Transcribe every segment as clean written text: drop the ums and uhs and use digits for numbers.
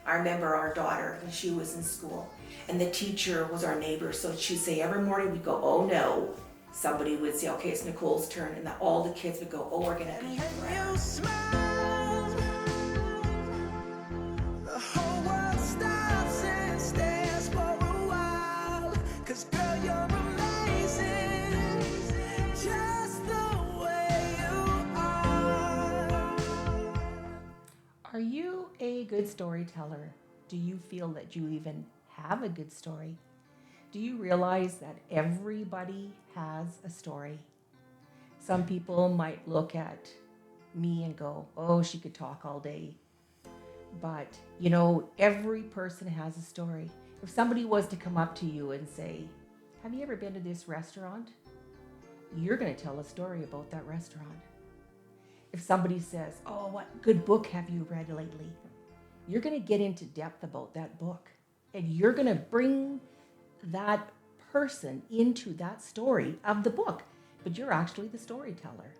I remember our daughter when she was in school, and the teacher was our neighbor, so she'd say every morning we'd go, oh no. Somebody would say, okay, it's Nicole's turn, and all the kids would go, oh, we're gonna be here forever. You smile, the whole world stops and stares for a while. 'Cause girl, you're amazing, just the way you are. Are you a good storyteller? Do you feel that you even have a good story? Do you realize that everybody has a story? Some people might look at me and go, oh, she could talk all day. But, every person has a story. If somebody was to come up to you and say, have you ever been to this restaurant? You're going to tell a story about that restaurant. If somebody says, oh, what good book have you read lately? You're going to get into depth about that book. And you're going to bring that person into that story of the book. But you're actually the storyteller.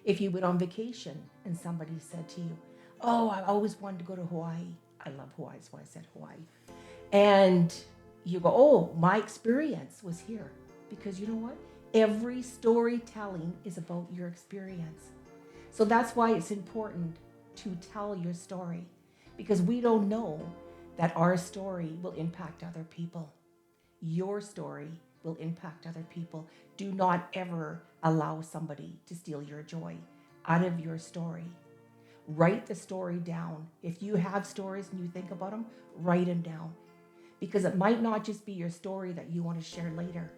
If you went on vacation and somebody said to you, oh, I always wanted to go to Hawaii. I love Hawaii, that's why I said Hawaii. And you go, oh, my experience was here. Because you know what? Every storytelling is about your experience. So that's why it's important to tell your story. Because we don't know that our story will impact other people. Your story will impact other people. Do not ever allow somebody to steal your joy out of your story. Write the story down. If you have stories and you think about them, write them down. Because it might not just be your story that you want to share later,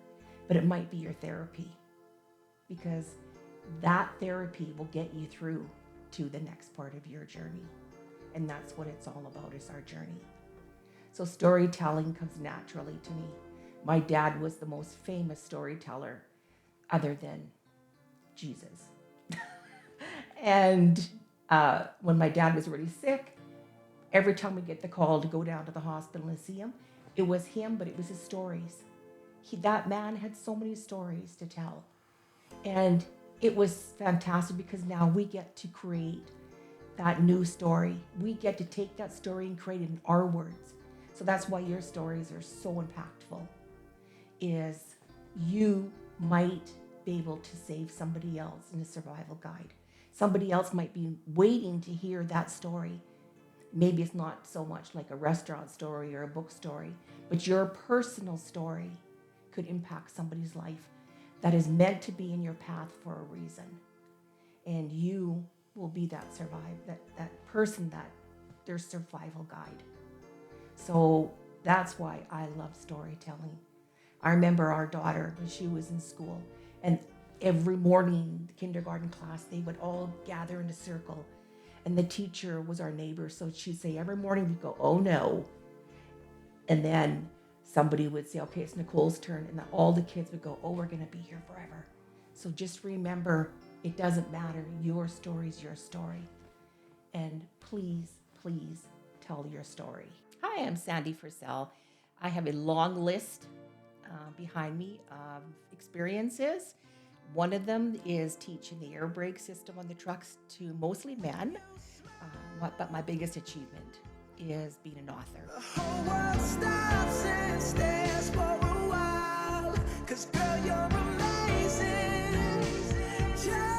but it might be your therapy. Because that therapy will get you through to the next part of your journey. And that's what it's all about, is our journey. So storytelling comes naturally to me. My dad was the most famous storyteller other than Jesus. And when my dad was really sick, every time we get the call to go down to the hospital and see him, it was him, but it was his stories. That man had so many stories to tell. And it was fantastic because now we get to create that new story. We get to take that story and create it in our words. So that's why your stories are so impactful, is you might be able to save somebody else in a survival guide. Somebody else might be waiting to hear that story. Maybe it's not so much like a restaurant story or a book story, but your personal story could impact somebody's life that is meant to be in your path for a reason. And you will be that that person, that their survival guide. So that's why I love storytelling. I remember our daughter when she was in school, and every morning, the kindergarten class, they would all gather in a circle, and the teacher was our neighbor. So she'd say every morning we'd go, oh no. And then somebody would say, okay, it's Nicole's turn. And then all the kids would go, oh, we're going to be here forever. So just remember, it doesn't matter. Your story's your story. And please, please tell your story. Hi, I'm Sandy Forseille. I have a long list behind me of experiences. One of them is teaching the air brake system on the trucks to mostly men. But my biggest achievement is being an author. The whole world stops and stares for a while. 'Cause girl, you're amazing, just